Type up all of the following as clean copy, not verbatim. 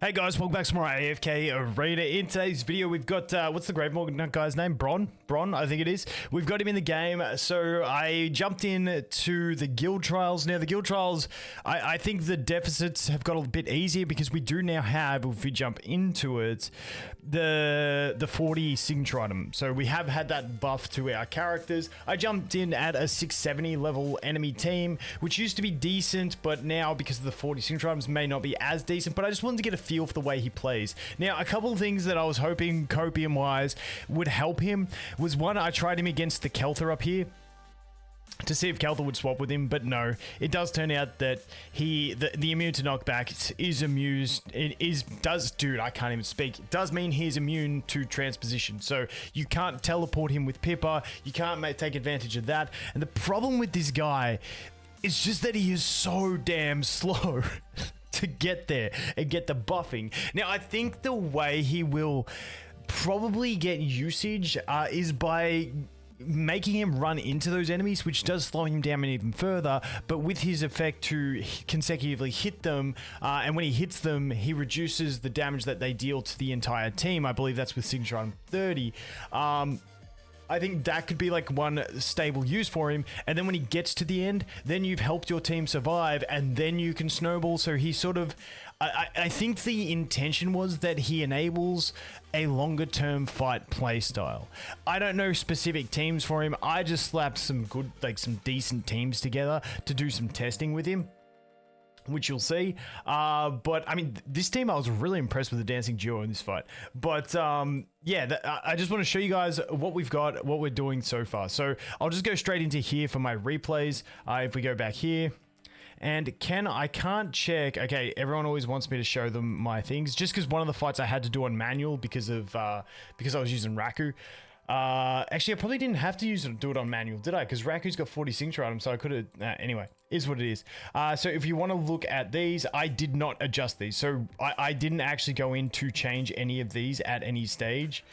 Hey guys, welcome back to more AFK Arena. In today's video, we've got, what's the Grave Morgan guy's name? Bronn, I think it is. We've got him in the game, so I jumped in to the guild trials. Now, the guild trials, I think the deficits have got a bit easier because we do now have, if we jump into it, the 40 signature item. So we have had that buff to our characters. I jumped in at a 670 level enemy team, which used to be decent, but now because of the 40 signature items may not be as decent, but I just wanted to get a feel for the way he plays. Now, a couple of things that I was hoping copium wise would help him was one, I tried him against the Kelther up here to see if Kelther would swap with him, but no, it does turn out that the immune to knockback is immune. Dude, I can't even speak. It does mean he's immune to transposition, so you can't teleport him with Pippa, you can't take advantage of that. And the problem with this guy is just that he is so damn slow to get there and get the buffing. Now, I think the way he will probably get usage is by making him run into those enemies, which does slow him down even further, but with his effect to consecutively hit them, and when he hits them, he reduces the damage that they deal to the entire team. I believe that's with signature item 30. I think that could be like one stable use for him, and then when he gets to the end, then you've helped your team survive, and then you can snowball. So he sort of, I think the intention was that he enables a longer term fight playstyle. I don't know specific teams for him. I just slapped some good, like some decent teams together to do some testing with him, which you'll see. But I mean, this team, I was really impressed with the dancing duo in this fight. But yeah, I just want to show you guys what we've got, what we're doing so far. So I'll just go straight into here for my replays. If we go back here, and I can't check. Okay, everyone always wants me to show them my things, just because one of the fights I had to do on manual because I was using Raku. Actually, I probably didn't have to do it on manual, did I? Because Raku's got 40 signature items, so I could have. Anyway, is what it is. So if you want to look at these, I did not adjust these. So I didn't actually go in to change any of these at any stage.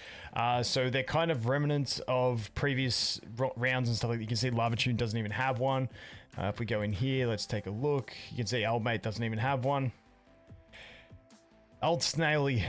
So they're kind of remnants of previous rounds and stuff like that. You can see Lava Tune doesn't even have one. If we go in here, let's take a look. You can see Oldmate doesn't even have one. Old Snaily.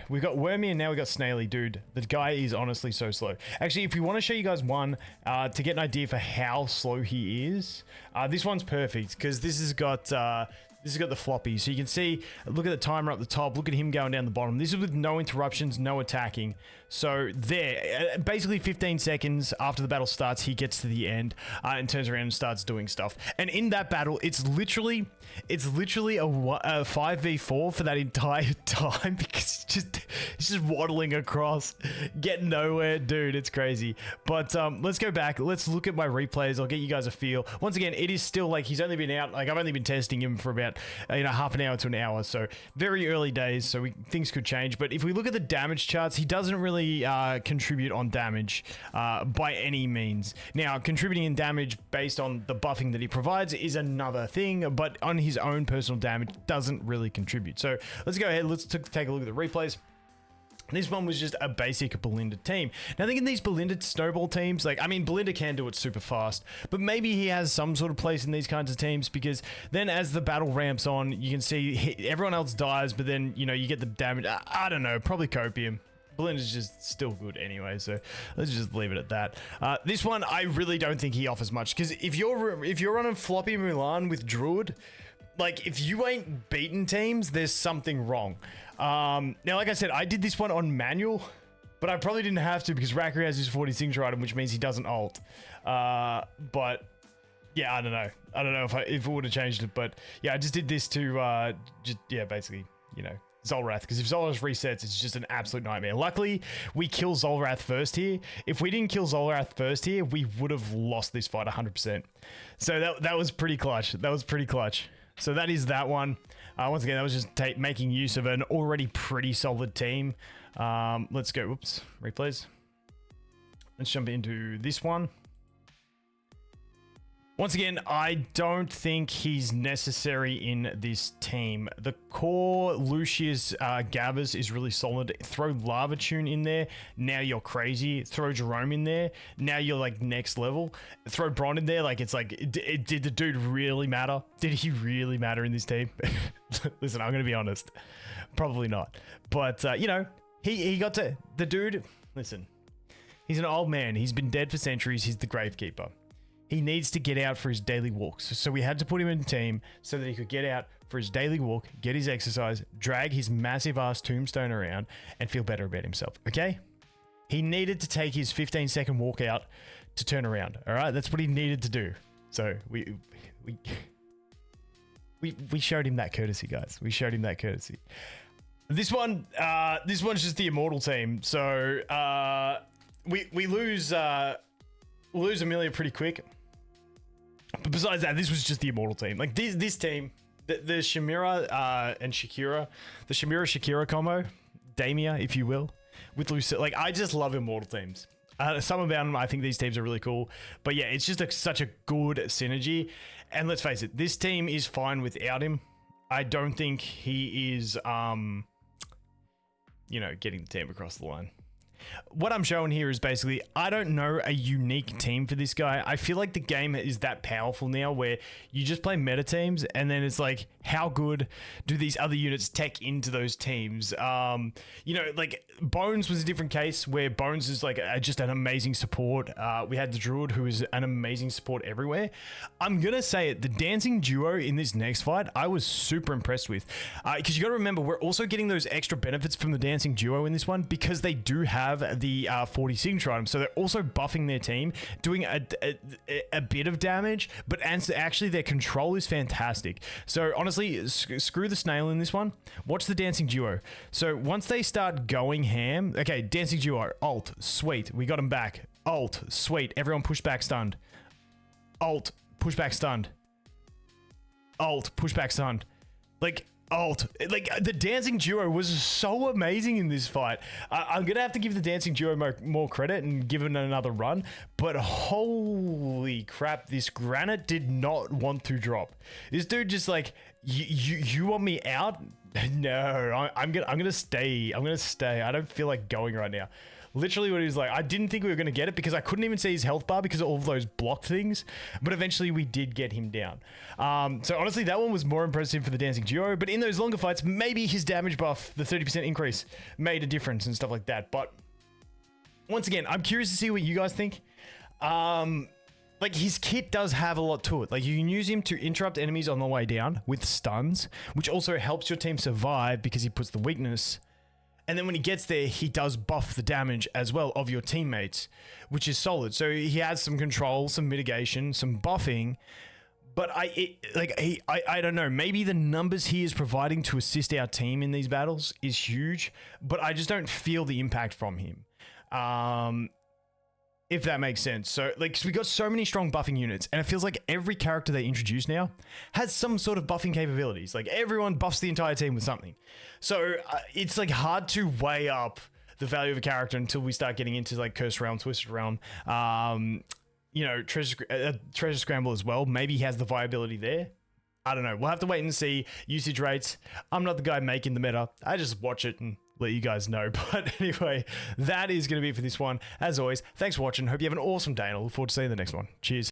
We've got Wormy and now we got Snaily, dude. The guy is honestly so slow. Actually, if we want to show you guys one to get an idea for how slow he is, this one's perfect because this has got the floppy. So you can see, look at the timer up the top, look at him going down the bottom. This is with no interruptions, no attacking. So there, basically 15 seconds after the battle starts, he gets to the end and turns around and starts doing stuff. And in that battle, it's literally a 5v4 for that entire time because it's just waddling across, getting nowhere, dude. It's crazy. But let's go back. Let's look at my replays. I'll get you guys a feel. Once again, it is still like he's only been out. Like I've only been testing him for about half an hour to an hour. So very early days. So things could change. But if we look at the damage charts, he doesn't really contribute on damage by any means. Now, contributing in damage based on the buffing that he provides is another thing, but on his own personal damage doesn't really contribute. So let's go ahead. Let's take a look at the replays. This one was just a basic Belinda team. Now, I think in these Belinda snowball teams, like, I mean, Belinda can do it super fast, but maybe he has some sort of place in these kinds of teams because then as the battle ramps on, you can see everyone else dies, but then, you get the damage. I don't know, probably copium. Belinda's just still good anyway, so let's just leave it at that. This one, I really don't think he offers much because if you're on a floppy Mulan with Druid, like, if you ain't beaten teams, there's something wrong. Now, like I said, I did this one on manual, but I probably didn't have to because Raku has his 40 signature item, which means he doesn't ult. But yeah, I don't know. I don't know if it would have changed it, but yeah, I just did this to basically, Zolrath, because if Zolrath resets, it's just an absolute nightmare. Luckily, we kill Zolrath first here. If we didn't kill Zolrath first here, we would have lost this fight 100%. So that was pretty clutch. That was pretty clutch. So that is that one. Once again, that was just making use of an already pretty solid team. Let's go. Whoops. Replays. Let's jump into this one. Once again, I don't think he's necessary in this team. The core Lucius Gavas is really solid. Throw Lava Tune in there, now you're crazy. Throw Jerome in there, now you're like next level. Throw Bronn in there, like it's like, did the dude really matter? Did he really matter in this team? Listen, I'm going to be honest. Probably not. But, you know, he got to... The dude... Listen. He's an old man. He's been dead for centuries. He's the Gravekeeper. He needs to get out for his daily walks. So we had to put him in the team so that he could get out for his daily walk, get his exercise, drag his massive ass tombstone around, and feel better about himself. Okay? He needed to take his 15-second walk out to turn around. All right? That's what he needed to do. So we showed him that courtesy, guys. We showed him that courtesy. This one's just the immortal team. So we lose Amelia pretty quick. But besides that, this was just the immortal team. Like this team, the Shamira and Shakira, the Shakira combo, Damia, if you will, with Lucille. Like, I just love immortal teams. Some about them, I think these teams are really cool. But yeah, it's just such a good synergy. And let's face it, this team is fine without him. I don't think he is, you know, getting the team across the line. What I'm showing here is basically, I don't know a unique team for this guy. I feel like the game is that powerful now where you just play meta teams and then it's like, how good do these other units tech into those teams? You know, like Bones was a different case where Bones is like just an amazing support. We had the Druid who is an amazing support everywhere. I'm going to say it, the dancing duo in this next fight, I was super impressed with. Because you got to remember, we're also getting those extra benefits from the dancing duo in this one because they do have the 40 signature items, so they're also buffing their team, doing a bit of damage, but actually their control is fantastic. So honestly, screw the Snail in this one. Watch the dancing duo. So once they start going ham, okay, dancing duo, ult, sweet, we got him back. Ult, sweet, everyone push back stunned. Ult, push back stunned. Ult, push back stunned. Like, ult. Like, the dancing duo was so amazing in this fight. I'm gonna have to give the dancing duo more credit and give it another run, but holy crap, this granite did not want to drop. This dude just like, you want me out? No, I'm gonna stay. I'm gonna stay. I don't feel like going right now. Literally what he was like, I didn't think we were going to get it because I couldn't even see his health bar because of all of those block things, but eventually we did get him down. So honestly, that one was more impressive for the dancing duo, but in those longer fights, maybe his damage buff, the 30% increase, made a difference and stuff like that. But once again, I'm curious to see what you guys think. Like, his kit does have a lot to it. Like, you can use him to interrupt enemies on the way down with stuns, which also helps your team survive because he puts the weakness. And then when he gets there, he does buff the damage as well of your teammates, which is solid. So he has some control, some mitigation, some buffing. But I don't know. Maybe the numbers he is providing to assist our team in these battles is huge, but I just don't feel the impact from him. If that makes sense. So, like, 'cause we got so many strong buffing units, and it feels like every character they introduce now has some sort of buffing capabilities. Like, everyone buffs the entire team with something. So, it's, like, hard to weigh up the value of a character until we start getting into, like, Cursed Realm, Twisted Realm, you know, Treasure Scramble as well. Maybe he has the viability there. I don't know. We'll have to wait and see usage rates. I'm not the guy making the meta. I just watch it and let you guys know. But anyway, that is going to be it for this one. As always, thanks for watching. Hope you have an awesome day, and I look forward to seeing you in the next one. Cheers.